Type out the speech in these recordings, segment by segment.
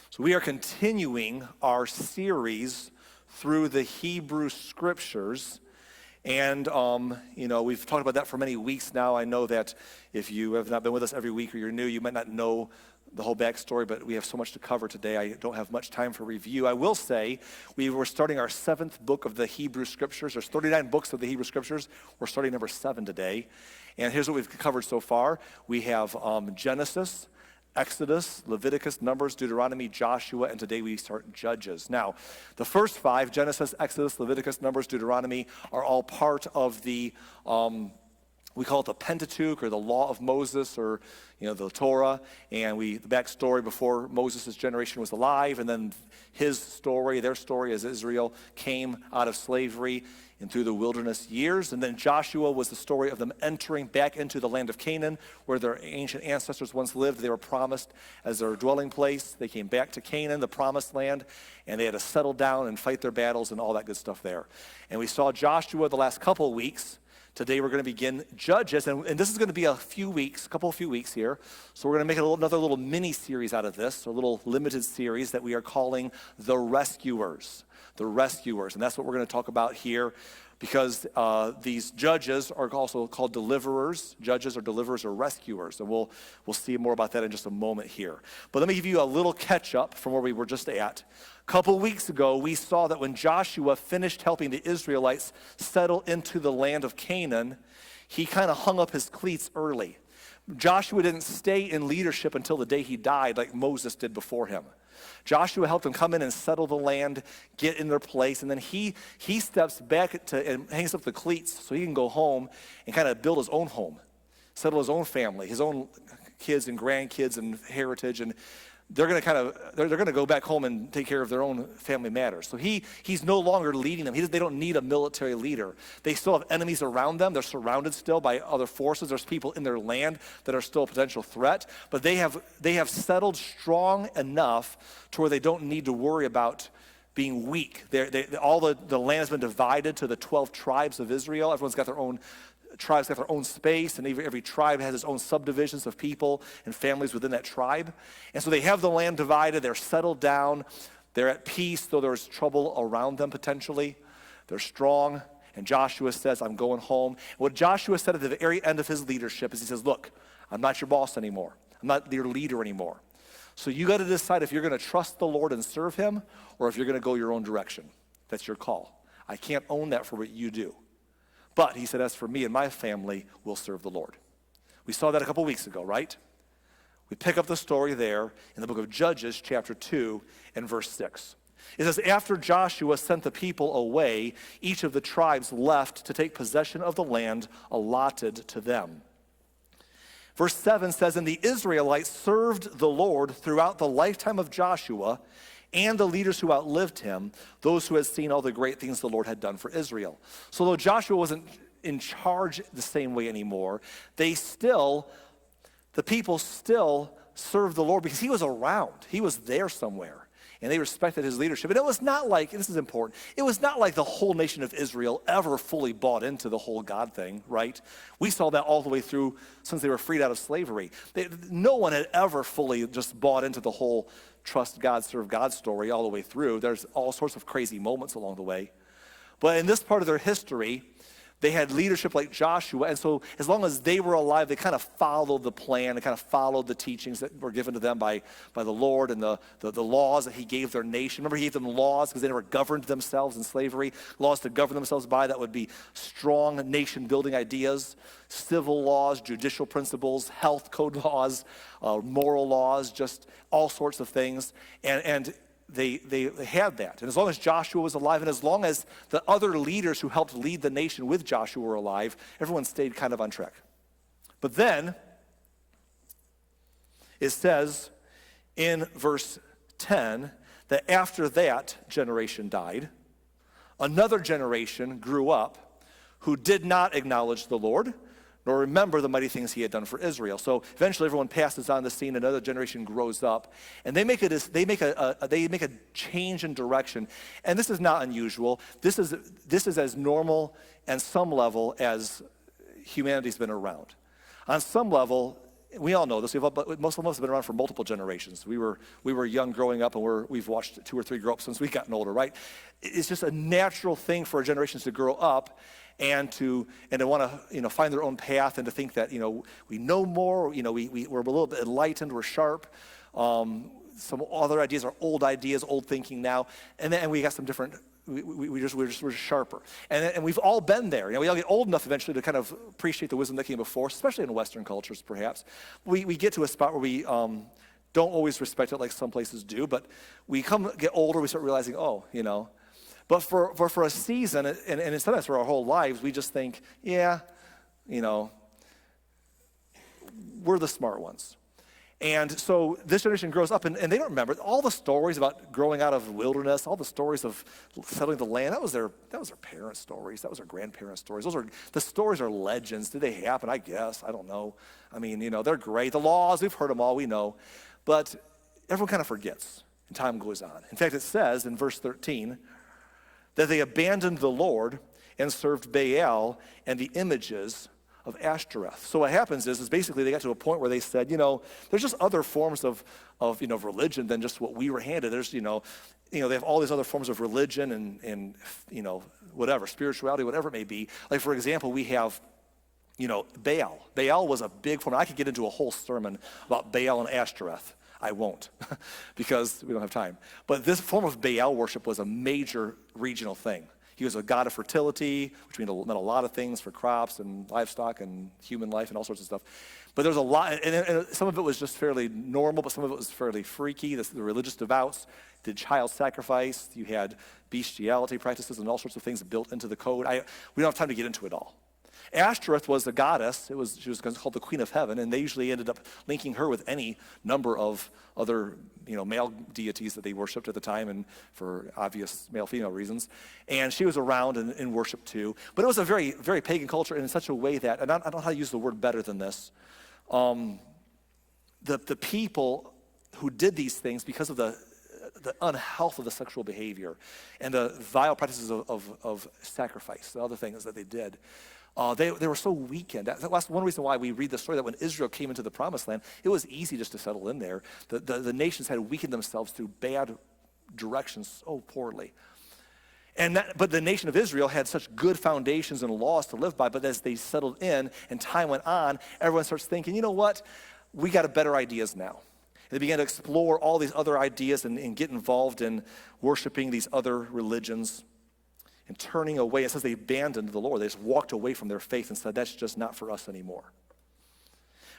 So we are continuing our series through the Hebrew Scriptures. And, we've talked about that for many weeks now. I know that if you have not been with us every week or you're new, you might not know the whole backstory, but we have so much to cover today. I don't have much time for review. I will say we were starting our 7th book of the Hebrew Scriptures. There's 39 books of the Hebrew Scriptures. We're starting number 7 today. And here's what we've covered so far. We have Genesis, Exodus, Leviticus, Numbers, Deuteronomy, Joshua, and today we start Judges. Now, the first 5, Genesis, Exodus, Leviticus, Numbers, Deuteronomy, are all part of the, we call it the Pentateuch or the Law of Moses or, the Torah. And the backstory before Moses' generation was alive, and then his story, their story as Israel came out of slavery and through the wilderness years. And then Joshua was the story of them entering back into the land of Canaan, where their ancient ancestors once lived. They were promised as their dwelling place. They came back to Canaan, the promised land, and they had to settle down and fight their battles and all that good stuff there. And we saw Joshua the last couple of weeks. Today we're going to begin Judges, and this is going to be a few weeks here. So we're going to make another little mini series out of this, a little limited series that we are calling The Rescuers. The Rescuers, and that's what we're going to talk about here, because these judges are also called deliverers. Judges are deliverers or rescuers, and we'll see more about that in just a moment here. But let me give you a little catch up from where we were just at. A couple weeks ago, we saw that when Joshua finished helping the Israelites settle into the land of Canaan, he kind of hung up his cleats early. Joshua didn't stay in leadership until the day he died like Moses did before him. Joshua helped them come in and settle the land, get in their place, and then he steps back and hangs up the cleats so he can go home and kind of build his own home, settle his own family, his own kids and grandkids and heritage, and they're going to go back home and take care of their own family matters. So he's no longer leading them. They don't need a military leader. They still have enemies around them. They're surrounded still by other forces. There's people in their land that are still a potential threat. But they have settled strong enough to where they don't need to worry about being weak. All the land has been divided to the 12 tribes of Israel. Everyone's got their own tribes, got their own space, and every tribe has its own subdivisions of people and families within that tribe. And so they have the land divided. They're settled down. They're at peace, though there's trouble around them potentially. They're strong. And Joshua says, I'm going home. And what Joshua said at the very end of his leadership is he says, look, I'm not your boss anymore. I'm not your leader anymore. So you got to decide if you're going to trust the Lord and serve him or if you're going to go your own direction. That's your call. I can't own that for what you do. But he said, as for me and my family, we'll serve the Lord. We saw that a couple weeks ago, right? We pick up the story there in the book of Judges, chapter 2, and verse 6. It says, after Joshua sent the people away, each of the tribes left to take possession of the land allotted to them. Verse 7 says, and the Israelites served the Lord throughout the lifetime of Joshua and the leaders who outlived him, those who had seen all the great things the Lord had done for Israel. So though Joshua wasn't in charge the same way anymore, the people still served the Lord because he was around. He was there somewhere. And they respected his leadership. And it was not like, and this is important, it was not like the whole nation of Israel ever fully bought into the whole God thing, right? We saw that all the way through since they were freed out of slavery. No one had ever fully just bought into the whole trust God, serve God story all the way through. There's all sorts of crazy moments along the way. But in this part of their history, they had leadership like Joshua, and so as long as they were alive, they kind of followed the plan, they kind of followed the teachings that were given to them by the Lord and the laws that he gave their nation. Remember, he gave them laws because they never governed themselves in slavery, laws to govern themselves by that would be strong nation-building ideas, civil laws, judicial principles, health code laws, moral laws, just all sorts of things, and they had that. And as long as Joshua was alive and as long as the other leaders who helped lead the nation with Joshua were alive, everyone stayed kind of on track. But then it says in verse 10 that after that generation died, another generation grew up who did not acknowledge the Lord, nor remember the mighty things he had done for Israel. So eventually everyone passes on the scene, another generation grows up, and they make a change in direction. And this is not unusual. This is as normal and some level as humanity's been around. On some level, we all know this. Most of us have been around for multiple generations. We were young growing up, and we've watched 2 or 3 grow up since we've gotten older, right? It's just a natural thing for our generations to grow up and to want to find their own path and to think that we know more. We're a little bit enlightened. We're sharp. Some other ideas are old ideas, old thinking now, and we got some different. We're just sharper, and we've all been there. We all get old enough eventually to kind of appreciate the wisdom that came before, especially in Western cultures, perhaps. We get to a spot where we don't always respect it like some places do, but we get older, we start realizing, But for a season, and sometimes for our whole lives, we just think, we're the smart ones. And so this generation grows up, and they don't remember all the stories about growing out of the wilderness, all the stories of settling the land. That was their parents' stories. That was their grandparents' stories. The stories are legends. Did they happen? I guess. I don't know. I mean, they're great. The laws, we've heard them all. We know. But everyone kind of forgets, and time goes on. In fact, it says in verse 13 that they abandoned the Lord and served Baal and the images of Ashtoreth. So what happens is basically they got to a point where they said, there's just other forms of religion than just what we were handed. There's, they have all these other forms of religion and whatever, spirituality, whatever it may be. Like, for example, we have, Baal. Baal was a big form. I could get into a whole sermon about Baal and Ashtoreth. I won't because we don't have time. But this form of Baal worship was a major regional thing. He was a god of fertility, which meant a lot of things for crops and livestock and human life and all sorts of stuff. But there was a lot, and some of it was just fairly normal, but some of it was fairly freaky. The religious devouts did child sacrifice. You had bestiality practices and all sorts of things built into the code. We don't have time to get into it all. Ashtoreth was a goddess. She was called the Queen of Heaven, and they usually ended up linking her with any number of other male deities that they worshipped at the time, and for obvious male-female reasons. And she was around in worship too. But it was a very, very pagan culture, and in such a way that, and I don't know how to use the word better than this, the people who did these things because of the unhealth of the sexual behavior and the vile practices of sacrifice, the other things that they did, they were so weakened. That's one reason why we read the story that when Israel came into the promised land, it was easy just to settle in there. The nations had weakened themselves through bad directions so poorly. But the nation of Israel had such good foundations and laws to live by, but as they settled in and time went on, everyone starts thinking, you know what, we got better ideas now. And they began to explore all these other ideas and get involved in worshiping these other religions. And turning away, it says they abandoned the Lord. They just walked away from their faith and said, that's just not for us anymore.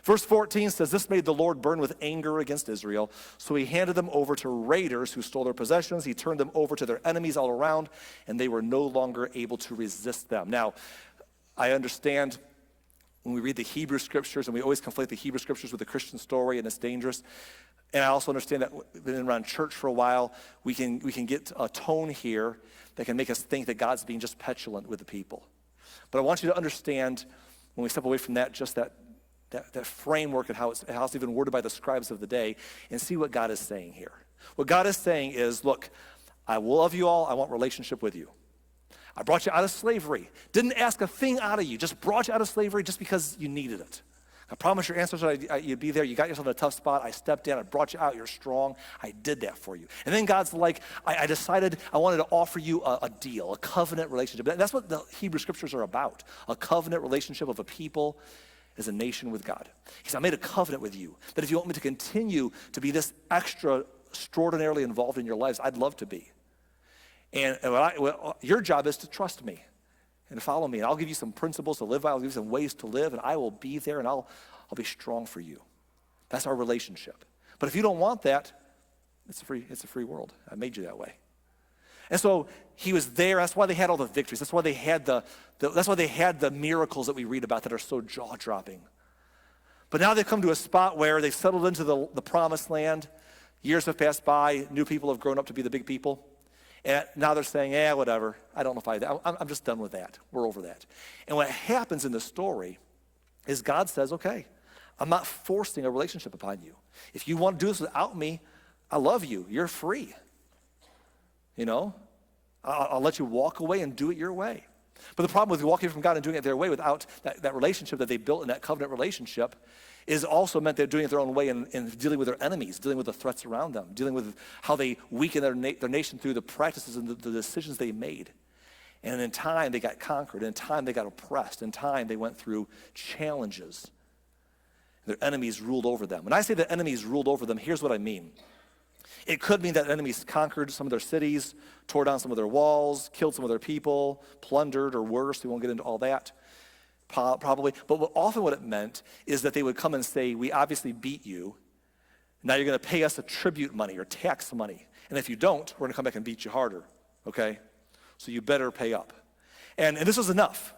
Verse 14 says, this made the Lord burn with anger against Israel. So he handed them over to raiders who stole their possessions. He turned them over to their enemies all around, and they were no longer able to resist them. Now, I understand when we read the Hebrew scriptures, and we always conflate the Hebrew scriptures with the Christian story, and it's dangerous. And I also understand that been around church for a while, we can get a tone here that can make us think that God's being just petulant with the people. But I want you to understand, when we step away from that, just that framework and how it's even worded by the scribes of the day, and see what God is saying here. What God is saying is, look, I love you all. I want relationship with you. I brought you out of slavery. Didn't ask a thing out of you. Just brought you out of slavery just because you needed it. I promised your ancestors you'd be there. You got yourself in a tough spot. I stepped in. I brought you out. You're strong. I did that for you. And then God's like, I decided I wanted to offer you a deal, a covenant relationship. That's what the Hebrew scriptures are about, a covenant relationship of a people as a nation with God. He said, I made a covenant with you that if you want me to continue to be this extraordinarily involved in your lives, I'd love to be. And your job is to trust me and follow me. And I'll give you some principles to live by. I'll give you some ways to live, and I will be there, and I'll be strong for you. That's our relationship. But if you don't want that, it's a free world. I made you that way. And so he was there. That's why they had all the victories. That's why they had the miracles that we read about that are so jaw-dropping. But now they've come to a spot where they've settled into the promised land. Years have passed by. New people have grown up to be the big people. And now they're saying, whatever. I don't know if I'm just done with that. We're over that. And what happens in the story is God says, okay, I'm not forcing a relationship upon you. If you want to do this without me, I love you. You're free. I'll let you walk away and do it your way. But the problem with walking from God and doing it their way without that relationship that they built in that covenant relationship is also meant they're doing it their own way in dealing with their enemies, dealing with the threats around them, dealing with how they weaken their nation through the practices and the decisions they made. And in time, they got conquered. In time, they got oppressed. In time, they went through challenges. Their enemies ruled over them. When I say that enemies ruled over them, here's what I mean. It could mean that enemies conquered some of their cities, tore down some of their walls, killed some of their people, plundered, or worse. We won't get into all that, probably. But often what it meant is that they would come and say, we obviously beat you. Now you're going to pay us a tribute money or tax money. And if you don't, we're going to come back and beat you harder, okay? So you better pay up. And this was enough.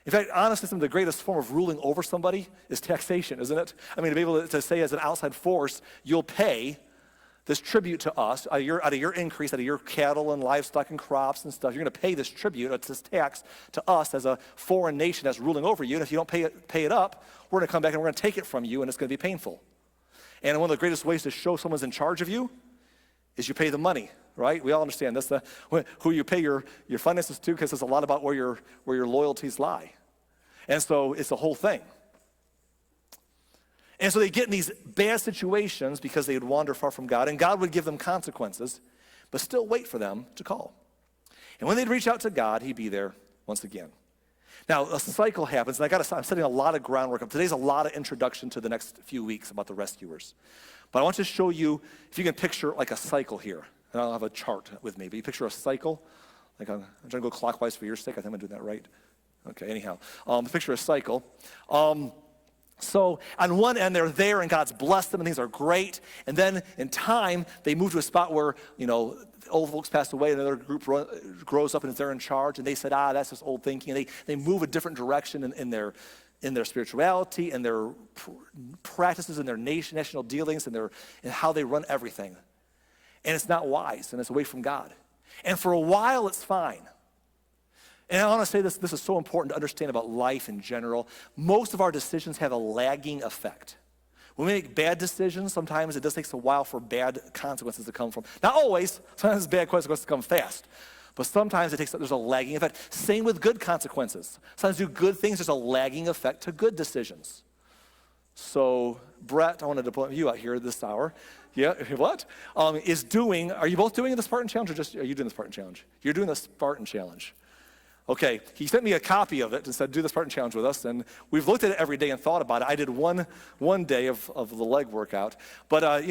In fact, honestly, some of the greatest form of ruling over somebody is taxation, isn't it? I mean, to be able to say as an outside force, you'll pay this tribute to us out of your increase, out of your cattle and livestock and crops and stuff. You're going to pay this tribute, it's this tax to us as a foreign nation that's ruling over you. And if you don't pay it up, we're going to come back and we're going to take it from you, and it's going to be painful. And one of the greatest ways to show someone's in charge of you is you pay the money, right? We all understand that's who you pay your finances to, because it's a lot about where your loyalties lie. And so it's the whole thing. And so they get in these bad situations because they would wander far from God, and God would give them consequences, but still wait for them to call. And when they'd reach out to God, he'd be there once again. Now, a cycle happens, and I'm setting a lot of groundwork up. Today's a lot of introduction to the next few weeks about the rescuers. But I want to show you, if you can picture like a cycle here. And I'll have a chart with me, but you picture a cycle. Like I'm trying to go clockwise for your sake. I think I'm doing that right. Okay, anyhow, picture a cycle. So on one end, they're there and God's blessed them and things are great. And then in time, they move to a spot where, old folks pass away and another group grows up and they're in charge. And they said, that's just old thinking. And they move a different direction in their spirituality and their practices and their national dealings and how they run everything. And it's not wise and it's away from God. And for a while, it's fine. And I want to say this is so important to understand about life in general. Most of our decisions have a lagging effect. When we make bad decisions, sometimes it does take a while for bad consequences to come from. Not always, sometimes bad consequences come fast. But sometimes there's a lagging effect. Same with good consequences. Sometimes do good things, there's a lagging effect to good decisions. So, Brett, I wanted to point you out here this hour. Yeah, what? Are you both doing the Spartan Challenge, or are you doing the Spartan Challenge? You're doing the Spartan Challenge. Okay, he sent me a copy of it and said, do the Spartan Challenge with us. And we've looked at it every day and thought about it. I did one day of the leg workout. But,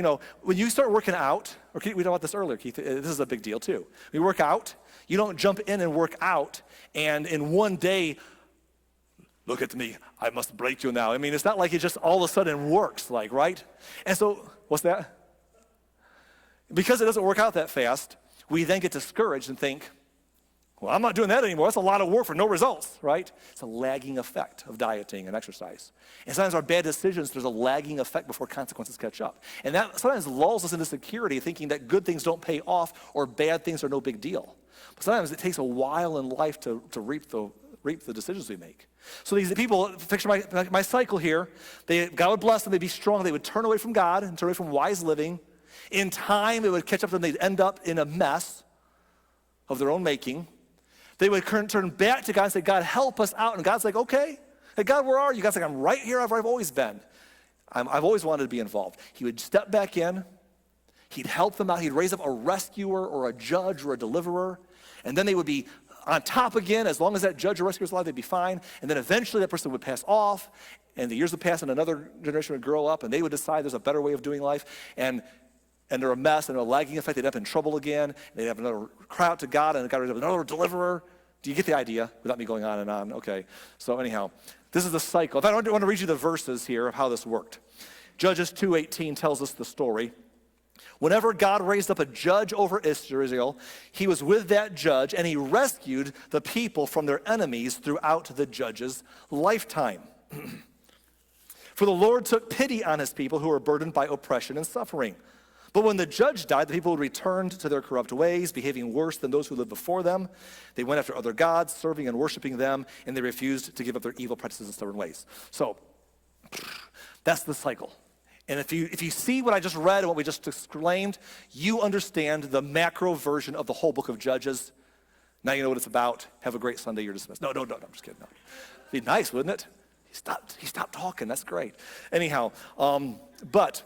when you start working out, or we talked about this earlier, Keith, this is a big deal too. When you work out, you don't jump in and work out, and in one day, look at me, I must break you now. I mean, it's not like it just all of a sudden works, right? And so, what's that? Because it doesn't work out that fast, we then get discouraged and think, well, I'm not doing that anymore. That's a lot of work for no results, right? It's a lagging effect of dieting and exercise. And sometimes our bad decisions, there's a lagging effect before consequences catch up. And that sometimes lulls us into security, thinking that good things don't pay off or bad things are no big deal. But sometimes it takes a while in life to reap the decisions we make. So these people, picture my cycle here. God would bless them. They'd be strong. They would turn away from God and turn away from wise living. In time, it would catch up to them. They'd end up in a mess of their own making. They would turn back to God and say, God, help us out. And God's like, okay. Hey, God, where are you? God's like, I'm right here. I've always been. I've always wanted to be involved. He would step back in. He'd help them out. He'd raise up a rescuer or a judge or a deliverer. And then they would be on top again. As long as that judge or rescuer is alive, they'd be fine. And then eventually that person would pass off. And the years would pass and another generation would grow up. And they would decide there's a better way of doing life. And they're a mess and a lagging effect. They'd end up in trouble again. They'd have another cry out to God, and God would have another deliverer. Do you get the idea without me going on and on? Okay. So anyhow, this is the cycle. If I want to read you the verses here of how this worked. Judges 2:18 tells us the story. Whenever God raised up a judge over Israel, he was with that judge, and he rescued the people from their enemies throughout the judge's lifetime. For the Lord took pity on his people who were burdened by oppression and suffering. But when the judge died, the people returned to their corrupt ways, behaving worse than those who lived before them. They went after other gods, serving and worshiping them, and they refused to give up their evil practices and stubborn ways. So that's the cycle. And if you see what I just read and what we just exclaimed, you understand the macro version of the whole book of Judges. Now you know what it's about. Have a great Sunday. You're dismissed. No, I'm just kidding. No. It'd be nice, wouldn't it? He stopped talking. That's great. Anyhow, but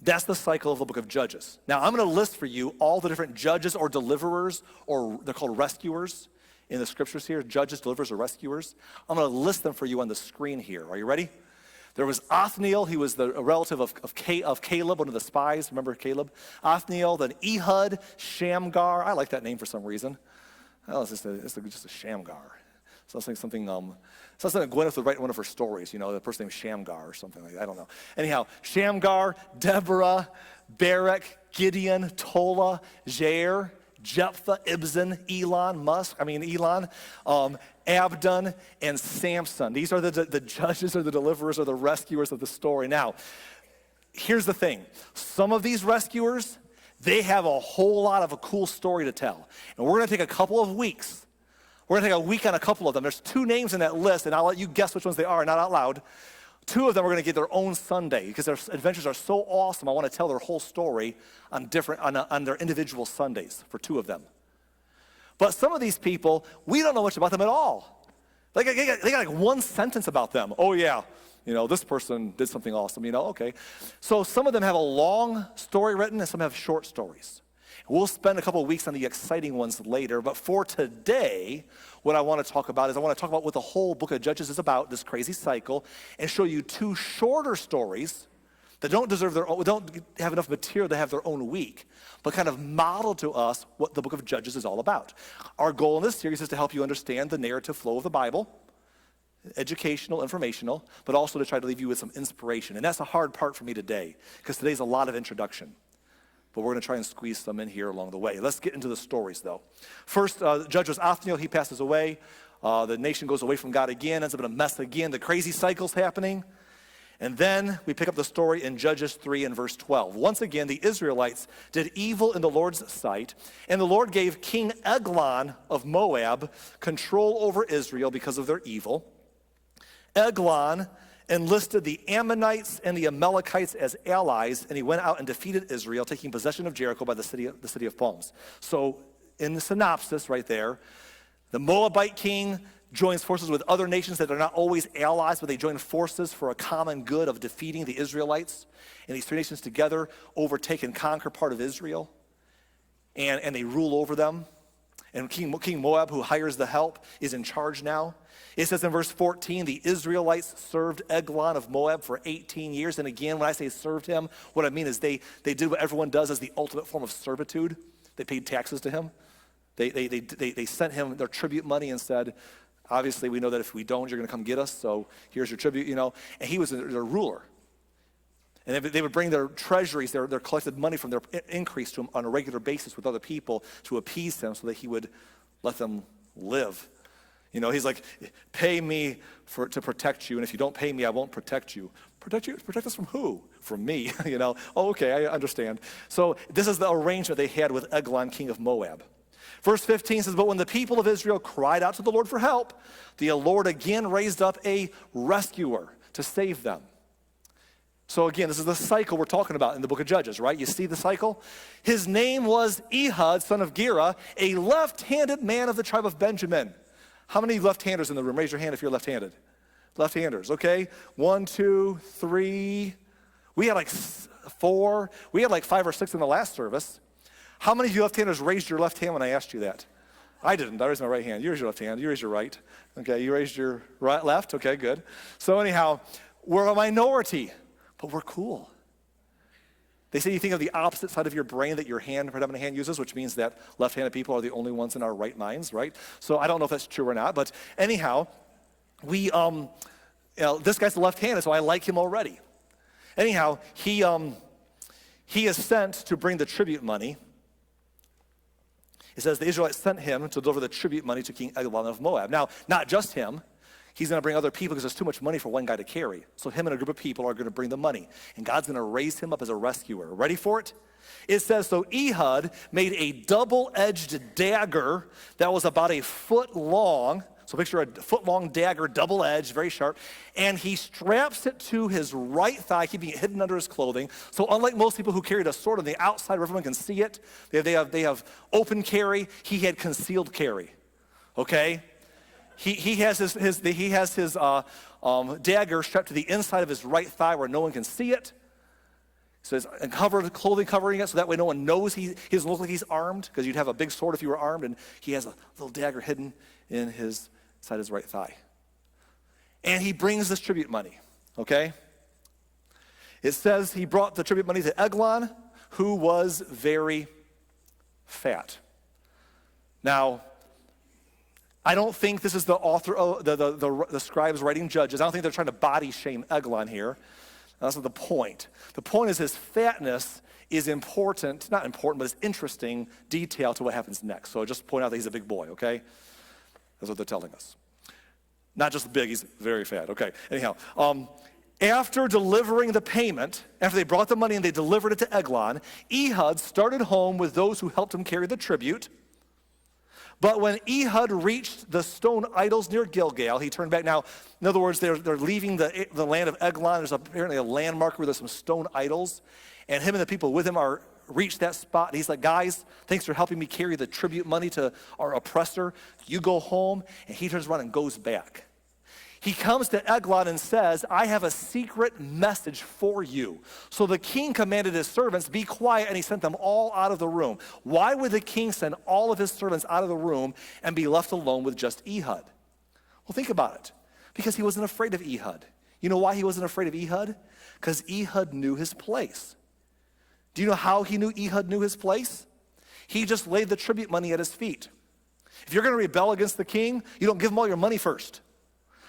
that's the cycle of the book of Judges. Now, I'm going to list for you all the different judges or deliverers, or they're called rescuers in the scriptures here. Judges, deliverers, or rescuers. I'm going to list them for you on the screen here. Are you ready? There was Othniel. He was a relative of Caleb, one of the spies. Remember Caleb? Othniel, then Ehud, Shamgar. I like that name for some reason. Oh, it's just a Shamgar. Sounds like something Gwyneth would write in one of her stories, the person named Shamgar or something like that. I don't know. Anyhow, Shamgar, Deborah, Barak, Gideon, Tola, Jair, Jephthah, Ibzan, Elon, Abdon, and Samson. These are the judges or the deliverers or the rescuers of the story. Now, here's the thing. Some of these rescuers, they have a whole lot of a cool story to tell. And we're going to take a couple of weeks. We're going to take a week on a couple of them. There's 2 names in that list, and I'll let you guess which ones they are, not out loud. 2 of them are going to get their own Sunday because their adventures are so awesome. I want to tell their whole story on their individual Sundays for 2 of them. But some of these people, we don't know much about them at all. They got like 1 sentence about them. Oh yeah, this person did something awesome. Okay. So some of them have a long story written, and some have short stories. We'll spend a couple of weeks on the exciting ones later, but for today, what I want to talk about is I want to talk about what the whole book of Judges is about, this crazy cycle, and show you 2 shorter stories that don't have enough material to have their own week, but kind of model to us what the book of Judges is all about. Our goal in this series is to help you understand the narrative flow of the Bible, educational, informational, but also to try to leave you with some inspiration. And that's a hard part for me today, because today's a lot of introduction. But we're going to try and squeeze some in here along the way. Let's get into the stories, though. First, judge was Othniel. He passes away. The nation goes away from God again, ends up in a mess again. The crazy cycle's happening. And then we pick up the story in Judges 3 and verse 12. Once again, the Israelites did evil in the Lord's sight, and the Lord gave King Eglon of Moab control over Israel because of their evil. Eglon enlisted the Ammonites and the Amalekites as allies, and he went out and defeated Israel, taking possession of Jericho by the city of palms. So in the synopsis right there, the Moabite king joins forces with other nations that are not always allies, but they join forces for a common good of defeating the Israelites. And these 3 nations together overtake and conquer part of Israel, and they rule over them. And King Moab, who hires the help, is in charge now. It says in verse 14, the Israelites served Eglon of Moab for 18 years. And again, when I say served him, what I mean is they did what everyone does as the ultimate form of servitude. They paid taxes to him. They sent him their tribute money and said, obviously we know that if we don't, you're going to come get us, so here's your tribute, And he was their ruler. And they would bring their treasuries, their collected money from their increase to him on a regular basis with other people to appease him so that he would let them live. He's like, pay me to protect you, and if you don't pay me, I won't protect you. Protect you? Protect us from who? From me, Oh, okay, I understand. So this is the arrangement they had with Eglon, king of Moab. Verse 15 says, but when the people of Israel cried out to the Lord for help, the Lord again raised up a rescuer to save them. So again, this is the cycle we're talking about in the book of Judges, right? You see the cycle? His name was Ehud, son of Gera, a left-handed man of the tribe of Benjamin. How many left-handers in the room? Raise your hand if you're left-handed. Left-handers, okay? 1, 2, 3. We had like 4. We had like 5 or 6 in the last service. How many of you left-handers raised your left hand when I asked you that? I didn't. I raised my right hand. You raised your left hand. You raised your right. Okay, you raised your right, left. Okay, good. So anyhow, we're a minority, but we're cool. They say you think of the opposite side of your brain that your predominant hand uses, which means that left-handed people are the only ones in our right minds, right? So I don't know if that's true or not, but anyhow, this guy's left-handed, so I like him already. Anyhow, he is sent to bring the tribute money. It says the Israelites sent him to deliver the tribute money to King Eglon of Moab. Now, not just him. He's going to bring other people because there's too much money for one guy to carry. So him and a group of people are going to bring the money. And God's going to raise him up as a rescuer. Ready for it? It says, so Ehud made a double-edged dagger that was about a foot long. So picture a foot-long dagger, double-edged, very sharp. And he straps it to his right thigh, keeping it hidden under his clothing. So unlike most people who carried a sword on the outside where everyone can see it, they have open carry. He had concealed carry, okay? he has his dagger strapped to the inside of his right thigh where no one can see it. So it's clothing covering it so that way no one knows he doesn't look like he's armed, because you'd have a big sword if you were armed, and he has a little dagger hidden in his inside his right thigh. And he brings this tribute money, okay? It says he brought the tribute money to Eglon, who was very fat. Now, I don't think this is the author, the scribes writing Judges. I don't think they're trying to body shame Eglon here. That's not the point. The point is his fatness is important, not important, but it's interesting detail to what happens next. So just point out that he's a big boy, okay? That's what they're telling us. Not just big, he's very fat. Okay, anyhow. After delivering the payment, after they brought the money and they delivered it to Eglon, Ehud started home with those who helped him carry the tribute. But when Ehud reached the stone idols near Gilgal, he turned back. Now, in other words, they're leaving the land of Eglon. There's apparently a landmark where there's some stone idols. And him and the people with him reached that spot. And he's like, guys, thanks for helping me carry the tribute money to our oppressor. You go home. And he turns around and goes back. He comes to Eglon and says, I have a secret message for you. So the king commanded his servants, be quiet, and he sent them all out of the room. Why would the king send all of his servants out of the room and be left alone with just Ehud? Well, think about it. Because he wasn't afraid of Ehud. You know why he wasn't afraid of Ehud? Because Ehud knew his place. Do you know how he knew Ehud knew his place? He just laid the tribute money at his feet. If you're going to rebel against the king, you don't give him all your money first.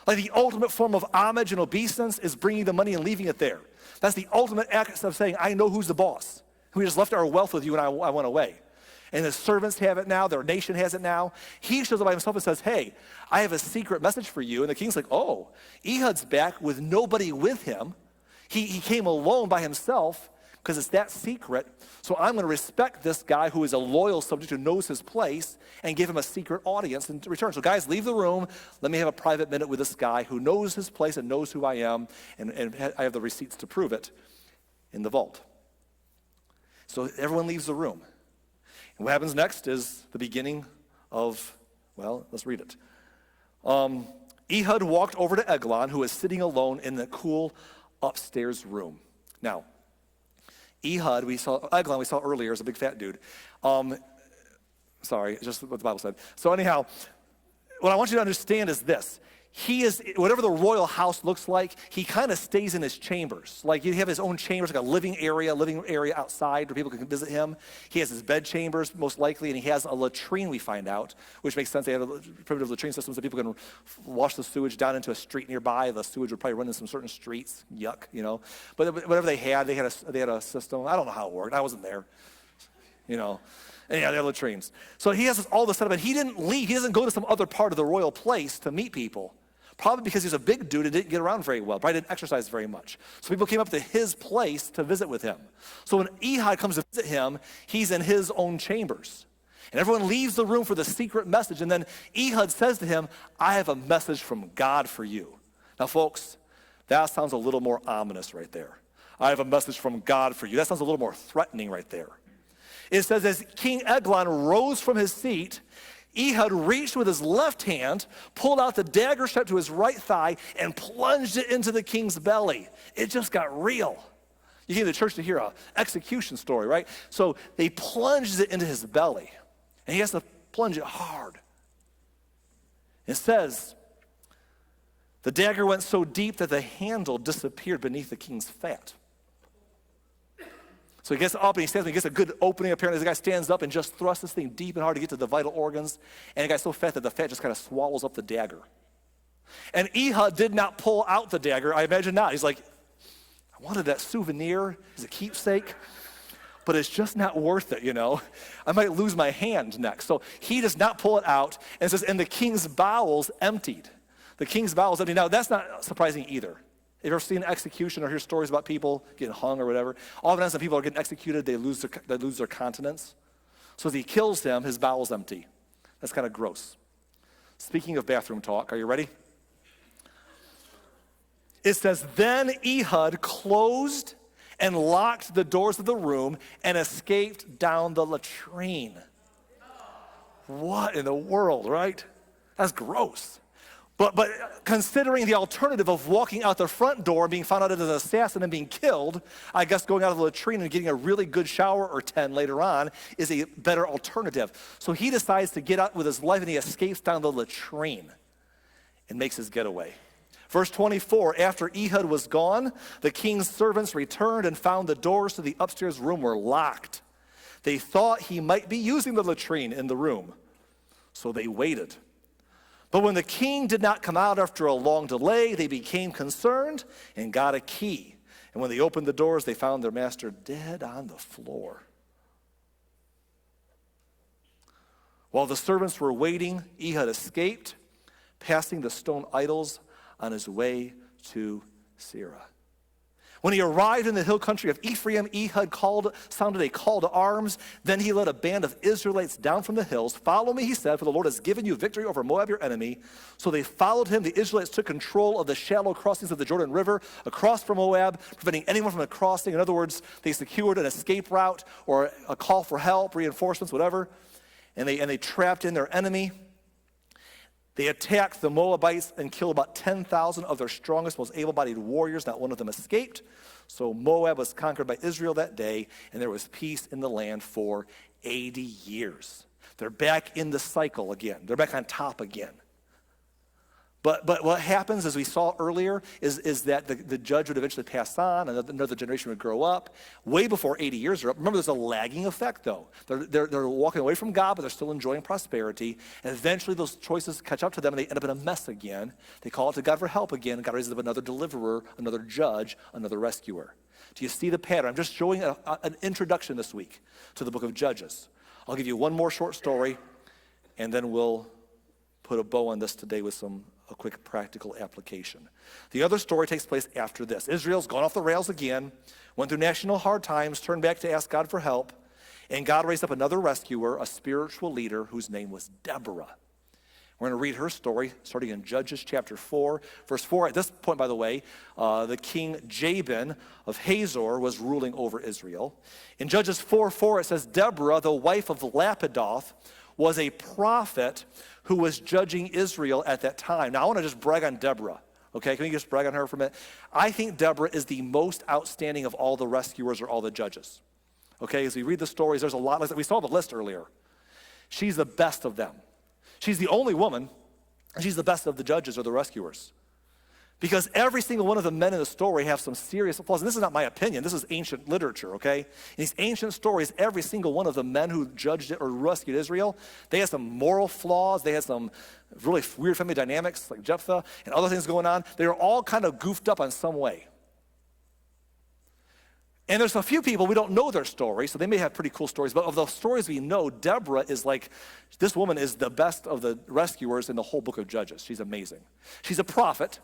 Like the ultimate form of homage and obeisance is bringing the money and leaving it there. That's the ultimate act of saying, I know who's the boss. We just left our wealth with you and I went away. And the servants have it now, their nation has it now. He shows up by himself and says, hey, I have a secret message for you. And the king's like, oh, Ehud's back with nobody with him. He came alone by himself because it's that secret. So I'm going to respect this guy who is a loyal subject who knows his place and give him a secret audience in return. So guys, leave the room. Let me have a private minute with this guy who knows his place and knows who I am. And I have the receipts to prove it in the vault. So everyone leaves the room. And what happens next is the beginning of, well, let's read it. Ehud walked over to Eglon, who was sitting alone in the cool upstairs room. Now, Eglon, we saw earlier, is a big fat dude. Sorry, just what the Bible said. So anyhow, what I want you to understand is this. He is, whatever the royal house looks like, he kind of stays in his chambers. Like you have his own chambers, like a living area outside where people can visit him. He has his bed chambers, most likely, and he has a latrine, we find out, which makes sense. They have a primitive latrine system so people can wash the sewage down into a street nearby. The sewage would probably run in some certain streets. Yuck, you know. But whatever they had a system. I don't know how it worked. I wasn't there, you know. And yeah, they have latrines. So he has all this setup, and he didn't leave. He doesn't go to some other part of the royal place to meet people. Probably because he's a big dude and didn't get around very well. Probably didn't exercise very much. So people came up to his place to visit with him. So when Ehud comes to visit him, he's in his own chambers. And everyone leaves the room for the secret message. And then Ehud says to him, I have a message from God for you. Now, folks, that sounds a little more ominous right there. I have a message from God for you. That sounds a little more threatening right there. It says, as King Eglon rose from his seat, Ehud reached with his left hand, pulled out the dagger strapped to his right thigh, and plunged it into the king's belly. It just got real. You came to church to hear an execution story, right? So they plunged it into his belly, and he has to plunge it hard. It says, the dagger went so deep that the handle disappeared beneath the king's fat. So he gets up and he stands up, he gets a good opening. Apparently, the guy stands up and just thrusts this thing deep and hard to get to the vital organs. And the guy's so fat that the fat just kind of swallows up the dagger. And Ehud did not pull out the dagger. I imagine not. He's like, I wanted that souvenir as a keepsake, but it's just not worth it, you know. I might lose my hand next. So he does not pull it out. And it says, and the king's bowels emptied. The king's bowels emptied. Now, that's not surprising either. Have you ever seen execution or hear stories about people getting hung or whatever? Oftentimes when people are getting executed, they lose their continence. So as he kills him, his bowel's empty. That's kind of gross. Speaking of bathroom talk, are you ready? It says, then Ehud closed and locked the doors of the room and escaped down the latrine. What in the world, right? That's gross. But considering the alternative of walking out the front door, being found out as an assassin and being killed, I guess going out of the latrine and getting a really good shower or 10 later on is a better alternative. So he decides to get out with his life, and he escapes down the latrine and makes his getaway. Verse 24, after Ehud was gone, the king's servants returned and found the doors to the upstairs room were locked. They thought he might be using the latrine in the room, so they waited. But when the king did not come out after a long delay, they became concerned and got a key. And when they opened the doors, they found their master dead on the floor. While the servants were waiting, Ehud escaped, passing the stone idols on his way to Seirah. When he arrived in the hill country of Ephraim, Ehud sounded a call to arms. Then he led a band of Israelites down from the hills. Follow me, he said, for the Lord has given you victory over Moab, your enemy. So they followed him. The Israelites took control of the shallow crossings of the Jordan River across from Moab, preventing anyone from crossing. In other words, they secured an escape route or a call for help, reinforcements, whatever. And they trapped in their enemy. They attacked the Moabites and killed about 10,000 of their strongest, most able-bodied warriors. Not one of them escaped. So Moab was conquered by Israel that day, and there was peace in the land for 80 years. They're back in the cycle again. They're back on top again. But what happens, as we saw earlier, is that the judge would eventually pass on, and another generation would grow up, way before 80 years are up. Remember, there's a lagging effect, though. They're walking away from God, but they're still enjoying prosperity, and eventually those choices catch up to them, and they end up in a mess again. They call out to God for help again, and God raises up another deliverer, another judge, another rescuer. Do you see the pattern? I'm just showing an introduction this week to the book of Judges. I'll give you one more short story, and then we'll put a bow on this today with a quick practical application. The other story takes place after this. Israel's gone off the rails again, went through national hard times, turned back to ask God for help, and God raised up another rescuer, a spiritual leader whose name was Deborah. We're going to read her story starting in Judges chapter 4, verse 4. At this point, by the way, the king Jabin of Hazor was ruling over Israel. In Judges 4:4, it says, Deborah, the wife of Lapidoth, was a prophet who was judging Israel at that time. Now, I want to just brag on Deborah, okay? Can we just brag on her for a minute? I think Deborah is the most outstanding of all the rescuers or all the judges, okay? As we read the stories, there's a lot. We saw the list earlier. She's the best of them. She's the only woman, and she's the best of the judges or the rescuers. Because every single one of the men in the story have some serious flaws. And this is not my opinion. This is ancient literature, okay? In these ancient stories, every single one of the men who judged it or rescued Israel, they had some moral flaws. They had some really weird family dynamics like Jephthah and other things going on. They were all kind of goofed up on some way. And there's a few people, we don't know their story, so they may have pretty cool stories. But of the stories we know, Deborah is like, this woman is the best of the rescuers in the whole book of Judges. She's amazing. She's a prophet,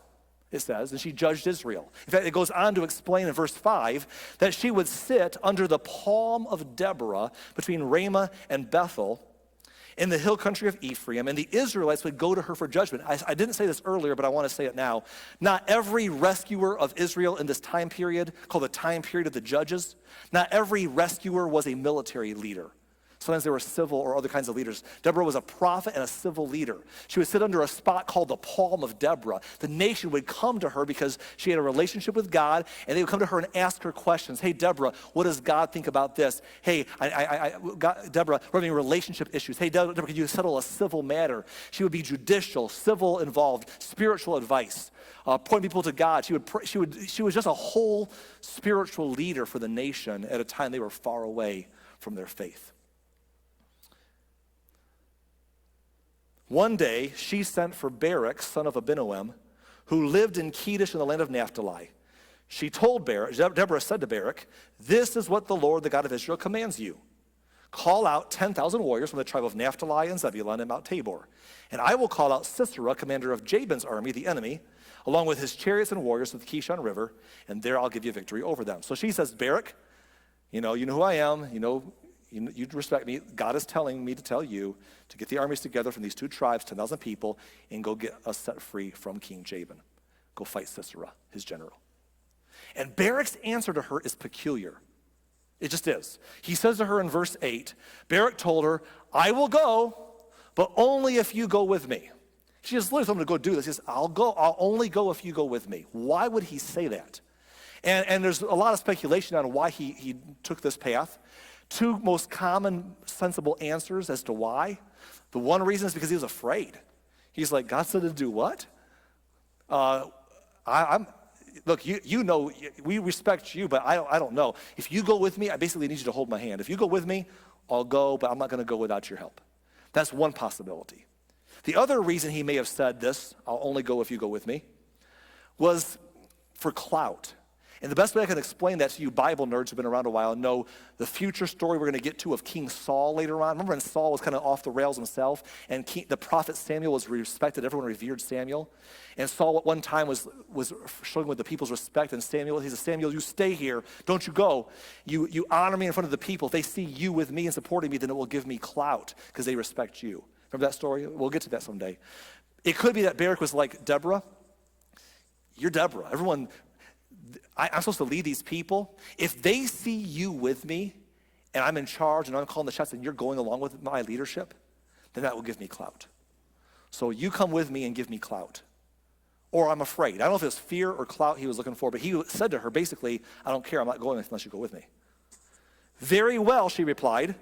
it says, and she judged Israel. In fact, it goes on to explain in verse 5 that she would sit under the palm of Deborah between Ramah and Bethel in the hill country of Ephraim, and the Israelites would go to her for judgment. I didn't say this earlier, but I want to say it now. Not every rescuer of Israel in this time period, called the time period of the judges, not every rescuer was a military leader. Sometimes they were civil or other kinds of leaders. Deborah was a prophet and a civil leader. She would sit under a spot called the palm of Deborah. The nation would come to her because she had a relationship with God, and they would come to her and ask her questions. Hey, Deborah, what does God think about this? Hey, Deborah, we're having relationship issues. Hey, Deborah, can you settle a civil matter? She would be judicial, civil involved, spiritual advice, point people to God. She was just a whole spiritual leader for the nation at a time they were far away from their faith. One day, she sent for Barak, son of Abinoam, who lived in Kedesh in the land of Naphtali. She told Barak, Deborah said to Barak, this is what the Lord, the God of Israel, commands you. Call out 10,000 warriors from the tribe of Naphtali and Zebulun and Mount Tabor. And I will call out Sisera, commander of Jabin's army, the enemy, along with his chariots and warriors to the Kishon River, and there I'll give you victory over them. So she says, Barak, you know who I am, you respect me. God is telling me to tell you to get the armies together from these two tribes, 10,000 people, and go get us set free from King Jabin. Go fight Sisera, his general. And Barak's answer to her is peculiar. It just is. He says to her in verse 8, Barak told her, I will go, but only if you go with me. She just literally told him to go do this. He says, I'll go. I'll only go if you go with me. Why would he say that? And there's a lot of speculation on why he took this path. Two most common, sensible answers as to why. The one reason is because he was afraid. He's like, God said to do what? Look, you know, we respect you, but I don't know. If you go with me, I basically need you to hold my hand. If you go with me, I'll go, but I'm not going to go without your help. That's one possibility. The other reason he may have said this, I'll only go if you go with me, was for clout. And the best way I can explain that to you Bible nerds who've been around a while and know the future story we're going to get to of King Saul later on. Remember when Saul was kind of off the rails himself and the prophet Samuel was respected, everyone revered Samuel. And Saul at one time was showing with the people's respect, and he said, Samuel, you stay here, don't you go. You honor me in front of the people. If they see you with me and supporting me, then it will give me clout because they respect you. Remember that story? We'll get to that someday. It could be that Barak was like, Deborah, you're Deborah. I'm supposed to lead these people. If they see you with me and I'm in charge and I'm calling the shots and you're going along with my leadership, then that will give me clout. So you come with me and give me clout. Or I'm afraid. I don't know if it was fear or clout he was looking for, but he said to her, basically, I don't care, I'm not going unless you go with me. Very well, she replied,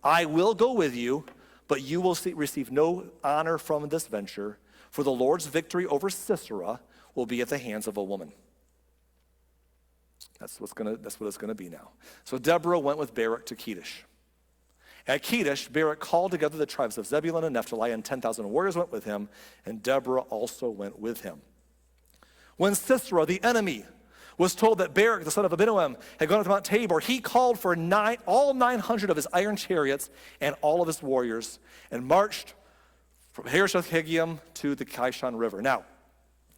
I will go with you, but you will receive no honor from this venture, for the Lord's victory over Sisera will be at the hands of a woman. That's what it's going to be now. So Deborah went with Barak to Kedesh. At Kedesh, Barak called together the tribes of Zebulun and Naphtali, and 10,000 warriors went with him, and Deborah also went with him. When Sisera, the enemy, was told that Barak, the son of Abinoam, had gone up to Mount Tabor, he called for all 900 of his iron chariots and all of his warriors, and marched from Harosheth-Haggoyim to the Kishon River. Now,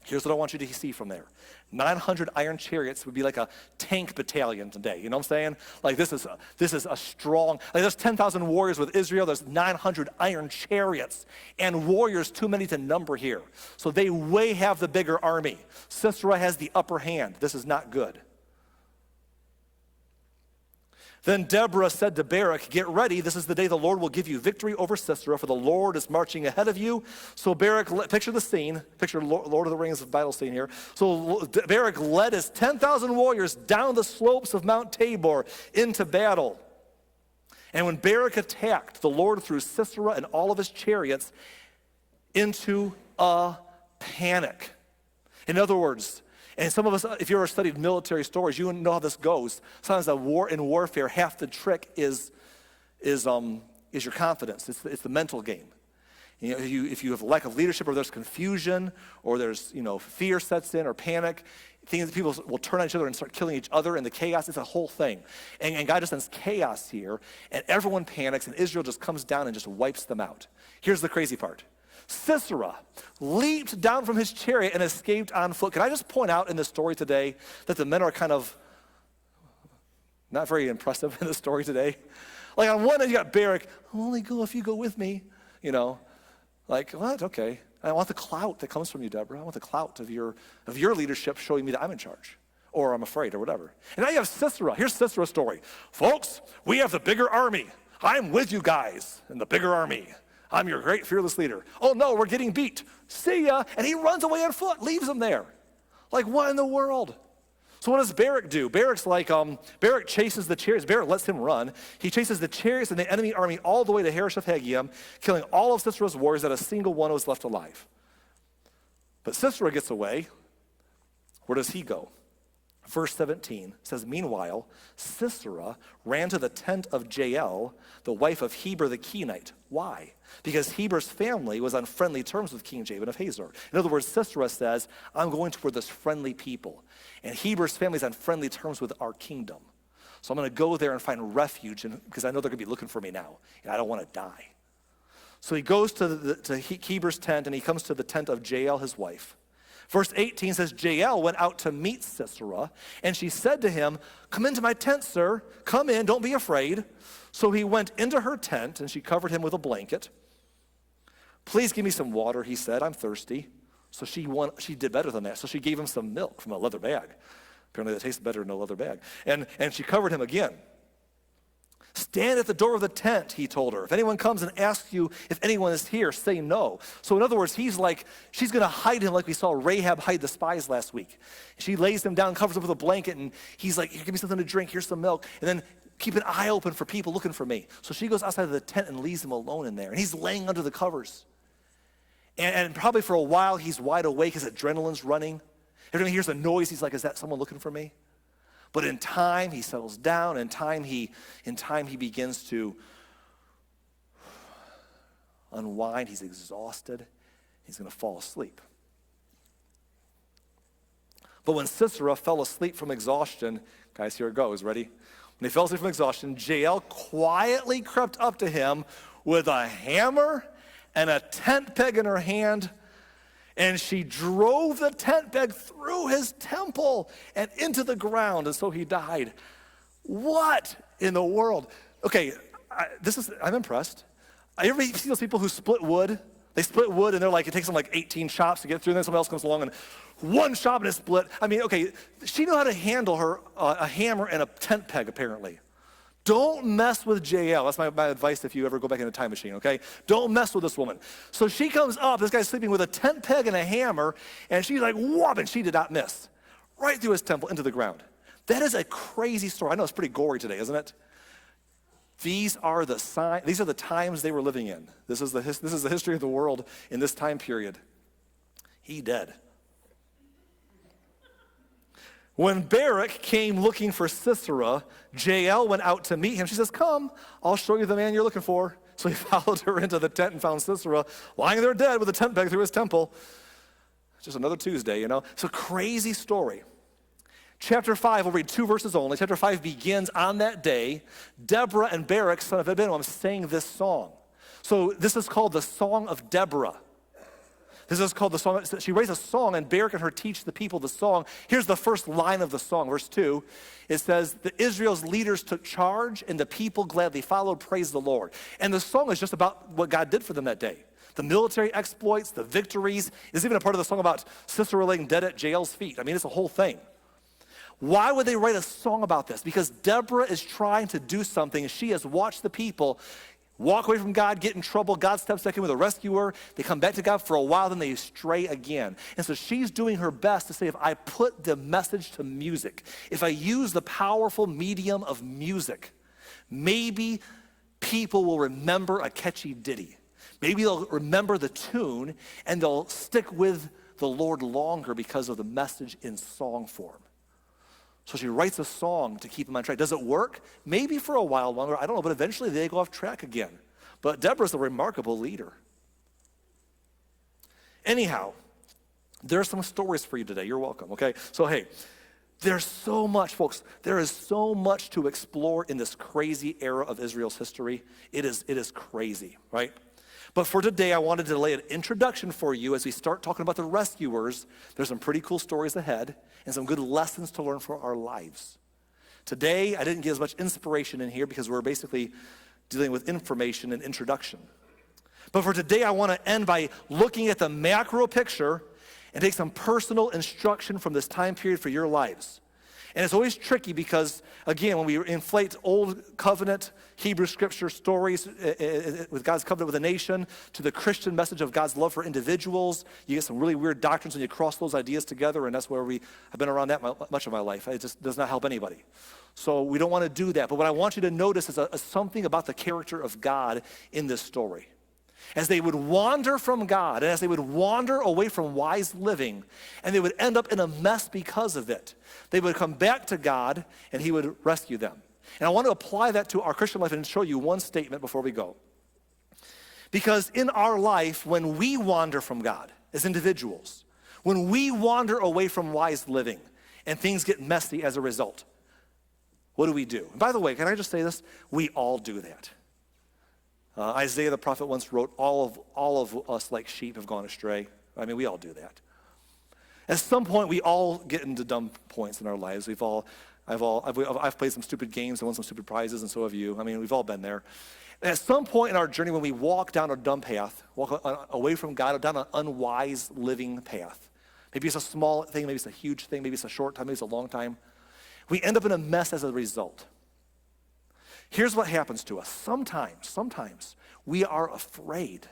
here's what I want you to see from there. 900 iron chariots would be like a tank battalion today. You know what I'm saying? Like this is a strong, like there's 10,000 warriors with Israel. There's 900 iron chariots and warriors too many to number here. So they way have the bigger army. Sisera has the upper hand. This is not good. Then Deborah said to Barak, get ready. This is the day the Lord will give you victory over Sisera, for the Lord is marching ahead of you. So Barak, picture the scene. Picture Lord of the Rings battle scene here. So Barak led his 10,000 warriors down the slopes of Mount Tabor into battle. And when Barak attacked, the Lord threw Sisera and all of his chariots into a panic. In other words, and some of us, if you've ever studied military stories, you know how this goes. Sometimes in warfare, half the trick is your confidence. It's the mental game. You know, if you have a lack of leadership, or there's confusion, or there's fear sets in, or panic, people will turn on each other and start killing each other in the chaos. It's a whole thing. And God just sends chaos here, and everyone panics, and Israel just comes down and just wipes them out. Here's the crazy part. Sisera leaped down from his chariot and escaped on foot. Can I just point out in the story today that the men are kind of not very impressive in the story today? Like on one end you got Barak, I'll only go if you go with me. Like what? Okay. I want the clout that comes from you, Deborah. I want the clout of your leadership showing me that I'm in charge, or I'm afraid, or whatever. And now you have Sisera. Here's Sisera's story. Folks, we have the bigger army. I'm with you guys in the bigger army. I'm your great fearless leader. Oh no, we're getting beat. See ya. And he runs away on foot, leaves them there. Like what in the world? So what does Barak do? Barak's like, Barak chases the chariots. Barak lets him run. He chases the chariots and the enemy army all the way to Harosheth-Haggoyim, killing all of Sisera's warriors, not a single one was left alive. But Sisera gets away. Where does he go? Verse 17 says, meanwhile, Sisera ran to the tent of Jael, the wife of Heber the Kenite. Why? Because Heber's family was on friendly terms with King Jabin of Hazor. In other words, Sisera says, I'm going toward this friendly people. And Heber's family is on friendly terms with our kingdom. So I'm going to go there and find refuge because I know they're going to be looking for me now. And I don't want to die. So he goes to Heber's tent, and he comes to the tent of Jael, his wife. Verse 18 says, Jael went out to meet Sisera, and she said to him, come into my tent, sir. Come in, don't be afraid. So he went into her tent, and she covered him with a blanket. Please give me some water, he said. I'm thirsty. So she did better than that. So she gave him some milk from a leather bag. Apparently that tastes better in a leather bag. And she covered him again. Stand at the door of the tent, he told her. If anyone comes and asks you if anyone is here, say no. So in other words, he's like, she's going to hide him like we saw Rahab hide the spies last week. She lays him down, covers him with a blanket, and he's like, here, give me something to drink, here's some milk. And then keep an eye open for people looking for me. So she goes outside of the tent and leaves him alone in there. And he's laying under the covers. And probably for a while, he's wide awake, his adrenaline's running. Every time he hears a noise, he's like, is that someone looking for me? But in time, he settles down. In time, he begins to unwind. He's exhausted. He's going to fall asleep. But when Sisera fell asleep from exhaustion, guys, here it goes. Ready? When he fell asleep from exhaustion, Jael quietly crept up to him with a hammer and a tent peg in her hand, and she drove the tent peg through his temple and into the ground, and so he died. What in the world? Okay, I'm impressed. You ever see those people who split wood? They split wood, and they're like, it takes them like 18 chops to get through, and then someone else comes along, and one chop and it's split. I mean, okay, she knew how to handle her a hammer and a tent peg, apparently. Don't mess with Jael. That's my advice if you ever go back in a time machine, okay? Don't mess with this woman. So she comes up, this guy's sleeping with a tent peg and a hammer, and she's like, whoop, and she did not miss. Right through his temple, into the ground. That is a crazy story. I know it's pretty gory today, isn't it? These are the times they were living in. This is the history of the world in this time period. He dead. When Barak came looking for Sisera, Jael went out to meet him. She says, come, I'll show you the man you're looking for. So he followed her into the tent and found Sisera lying there dead with a tent peg through his temple. Just another Tuesday, you know. It's a crazy story. Chapter 5, we'll read 2 verses only. Chapter 5 begins on that day. Deborah and Barak, son of Abinoam, sang this song. So this is called the Song of Deborah. This is called the song. She writes a song, and Barak and her teach the people the song. Here's the first line of the song, verse 2. It says, the Israel's leaders took charge, and the people gladly followed, praise the Lord. And the song is just about what God did for them that day. The military exploits, the victories. There's even a part of the song about Sisera laying dead at Jael's feet. I mean, it's a whole thing. Why would they write a song about this? Because Deborah is trying to do something, and she has watched the people walk away from God, get in trouble. God steps back in with a rescuer. They come back to God for a while, then they stray again. And so she's doing her best to say, if I put the message to music, if I use the powerful medium of music, maybe people will remember a catchy ditty. Maybe they'll remember the tune, and they'll stick with the Lord longer because of the message in song form. So she writes a song to keep them on track. Does it work? Maybe for a while longer. I don't know, but eventually they go off track again. But Deborah's a remarkable leader. Anyhow, there are some stories for you today. You're welcome, okay? So hey, there's so much, folks. There is so much to explore in this crazy era of Israel's history. It is crazy, right? But for today, I wanted to lay an introduction for you as we start talking about the rescuers. There's some pretty cool stories ahead and some good lessons to learn for our lives. Today, I didn't get as much inspiration in here because we're basically dealing with information and introduction. But for today, I want to end by looking at the macro picture and take some personal instruction from this time period for your lives. And it's always tricky because, again, when we inflate old covenant Hebrew scripture stories with God's covenant with a nation to the Christian message of God's love for individuals, you get some really weird doctrines when you cross those ideas together, and that's where we have been around that much of my life. It just does not help anybody. So we don't want to do that. But what I want you to notice is something about the character of God in this story. As they would wander from God, and as they would wander away from wise living, and they would end up in a mess because of it, they would come back to God, and he would rescue them. And I want to apply that to our Christian life and show you one statement before we go. Because in our life, when we wander from God as individuals, when we wander away from wise living, and things get messy as a result, what do we do? And by the way, can I just say this? We all do that. Isaiah the prophet once wrote, all of us like sheep have gone astray. I mean, we all do that. At some point, we all get into dumb points in our lives. I've played some stupid games and won some stupid prizes, and so have you. I mean, we've all been there. And at some point in our journey, when we walk down a dumb path, walk away from God, down an unwise living path, maybe it's a small thing, maybe it's a huge thing, maybe it's a short time, maybe it's a long time, we end up in a mess as a result. Here's what happens to us. Sometimes we are afraid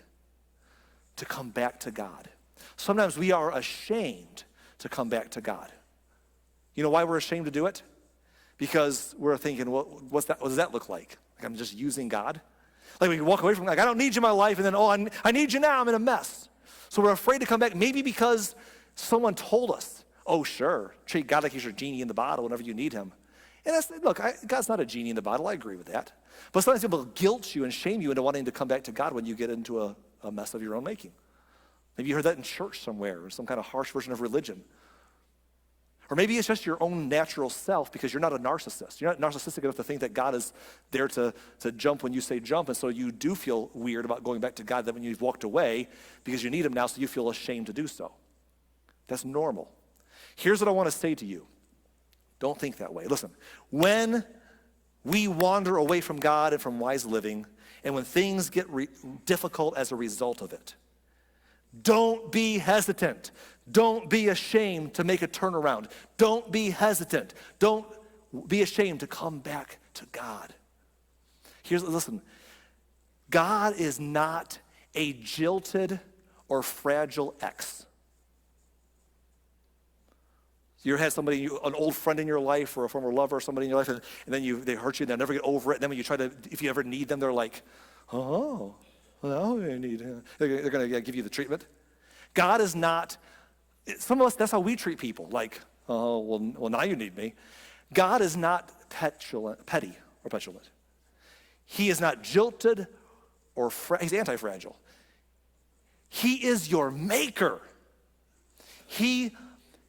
to come back to God. Sometimes we are ashamed to come back to God. You know why we're ashamed to do it? Because we're thinking, well, what does that look like? Like I'm just using God? Like we can walk away from, like, I don't need you in my life, and then, I need you now, I'm in a mess. So we're afraid to come back, maybe because someone told us, oh, sure, treat God like he's your genie in the bottle whenever you need him. And look, God's not a genie in the bottle, I agree with that. But sometimes people guilt you and shame you into wanting to come back to God when you get into a mess of your own making. Maybe you heard that in church somewhere, or some kind of harsh version of religion. Or maybe it's just your own natural self because you're not a narcissist. You're not narcissistic enough to think that God is there to jump when you say jump, and so you do feel weird about going back to God that when you've walked away because you need him now, so you feel ashamed to do so. That's normal. Here's what I want to say to you. Don't think that way. Listen, when we wander away from God and from wise living, and when things get difficult as a result of it, don't be hesitant. Don't be ashamed to make a turnaround. Don't be hesitant. Don't be ashamed to come back to God. Listen, God is not a jilted or fragile ex. You ever had somebody, an old friend in your life or a former lover or somebody in your life, and then they hurt you and they'll never get over it. And then when you try to, if you ever need them, they're like, oh, well, I need him. They're going to give you the treatment. God is not, some of us, that's how we treat people. Like, oh, well, now you need me. God is not petty or petulant. He is not jilted or he's anti-fragile. He is your maker. He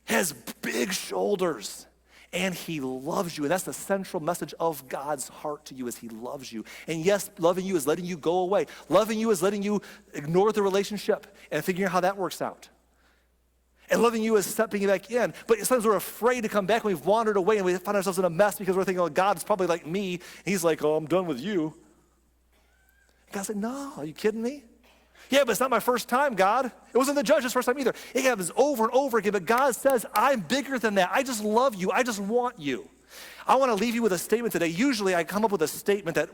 has big shoulders, and he loves you. And that's the central message of God's heart to you, is he loves you. And yes, loving you is letting you go away. Loving you is letting you ignore the relationship and figuring out how that works out. And loving you is stepping you back in. But sometimes we're afraid to come back when we've wandered away and we find ourselves in a mess because we're thinking, oh, God's probably like me. And he's like, oh, I'm done with you. God's like, no, are you kidding me? Yeah, but it's not my first time, God. It wasn't the judge's first time either. It happens over and over again, but God says, I'm bigger than that. I just love you. I just want you. I want to leave you with a statement today. Usually I come up with a statement that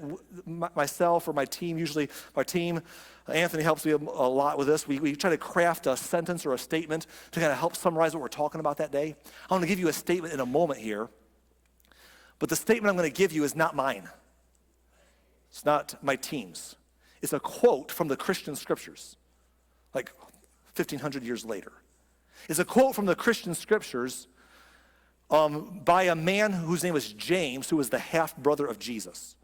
myself or my team, usually my team, Anthony helps me a lot with this. We try to craft a sentence or a statement to kind of help summarize what we're talking about that day. I want to give you a statement in a moment here, but the statement I'm going to give you is not mine. It's not my team's. It's a quote from the Christian scriptures, like 1,500 years later. It's a quote from the Christian scriptures by a man whose name was James, who was the half-brother of Jesus.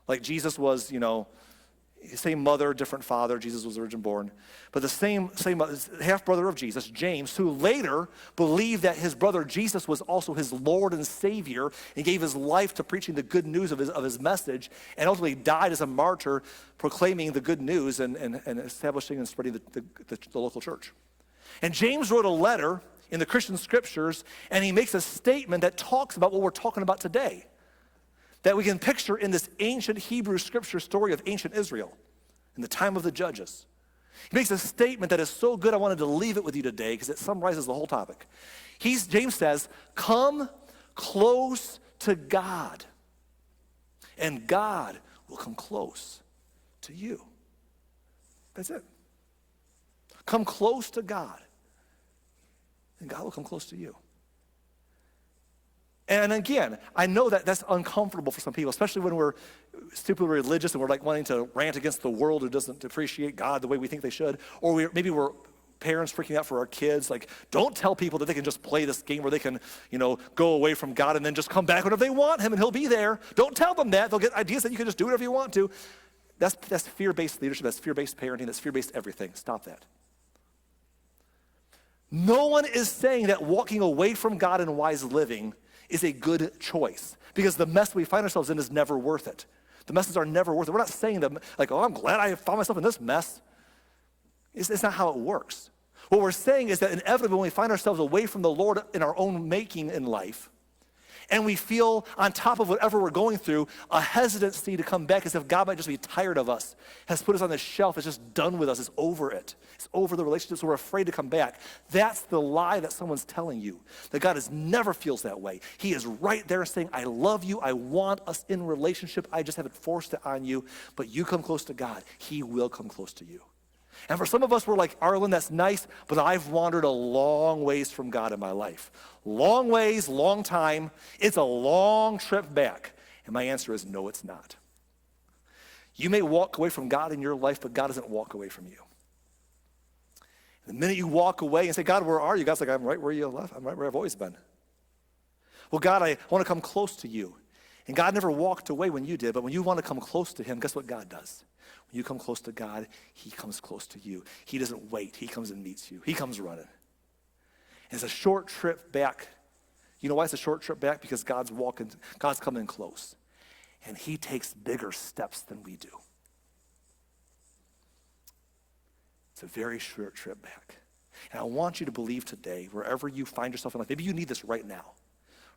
Like Jesus was, same mother, different father. Jesus was virgin born. But the same half-brother of Jesus, James, who later believed that his brother Jesus was also his Lord and Savior and gave his life to preaching the good news of his message, and ultimately died as a martyr proclaiming the good news and establishing and spreading the local church. And James wrote a letter in the Christian scriptures, and he makes a statement that talks about what we're talking about today, that we can picture in this ancient Hebrew scripture story of ancient Israel in the time of the judges. He makes a statement that is so good I wanted to leave it with you today because it summarizes the whole topic. James says, come close to God, and God will come close to you. That's it. Come close to God, and God will come close to you. And again, I know that that's uncomfortable for some people, especially when we're stupidly religious and we're like wanting to rant against the world who doesn't appreciate God the way we think they should. Or maybe we're parents freaking out for our kids. Like, don't tell people that they can just play this game where they can, go away from God and then just come back whenever they want him and he'll be there. Don't tell them that. They'll get ideas that you can just do whatever you want to. That's fear-based leadership. That's fear-based parenting. That's fear-based everything. Stop that. No one is saying that walking away from God and wise living is a good choice, because the mess we find ourselves in is never worth it. The messes are never worth it. We're not saying that, like, oh, I'm glad I found myself in this mess. It's not how it works. What we're saying is that inevitably when we find ourselves away from the Lord in our own making in life, And we feel, on top of whatever we're going through, a hesitancy to come back as if God might just be tired of us, has put us on the shelf, is just done with us, is over it. It's over the relationship, so we're afraid to come back. That's the lie that someone's telling you, that God never feels that way. He is right there saying, I love you, I want us in relationship, I just haven't forced it on you, but you come close to God, he will come close to you. And for some of us, we're like, Arlen, that's nice, but I've wandered a long ways from God in my life. Long ways, long time. It's a long trip back. And my answer is no, it's not. You may walk away from God in your life, but God doesn't walk away from you. And the minute you walk away and say, God, where are you? God's like, I'm right where you left. I'm right where I've always been. Well, God, I want to come close to you. And God never walked away when you did, but when you want to come close to him, guess what God does? When you come close to God, he comes close to you. He doesn't wait. He comes and meets you. He comes running. And it's a short trip back. You know why it's a short trip back? Because God's coming close. And he takes bigger steps than we do. It's a very short trip back. And I want you to believe today, wherever you find yourself in life, maybe you need this right now.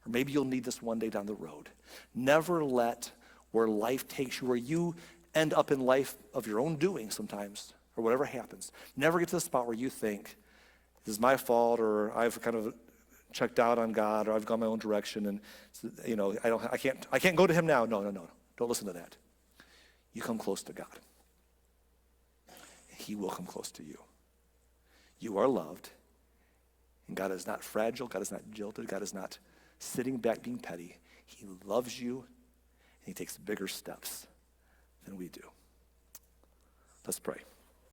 Or maybe you'll need this one day down the road. Never let where life takes you, where you end up in life of your own doing sometimes, or whatever happens. Never get to the spot where you think, this is my fault, or I've kind of checked out on God, or I've gone my own direction, and I can't go to him now. No. Don't listen to that. You come close to God. He will come close to you. You are loved, and God is not fragile. God is not jilted. God is not sitting back being petty. He loves you, and he takes bigger steps than we do. Let's pray.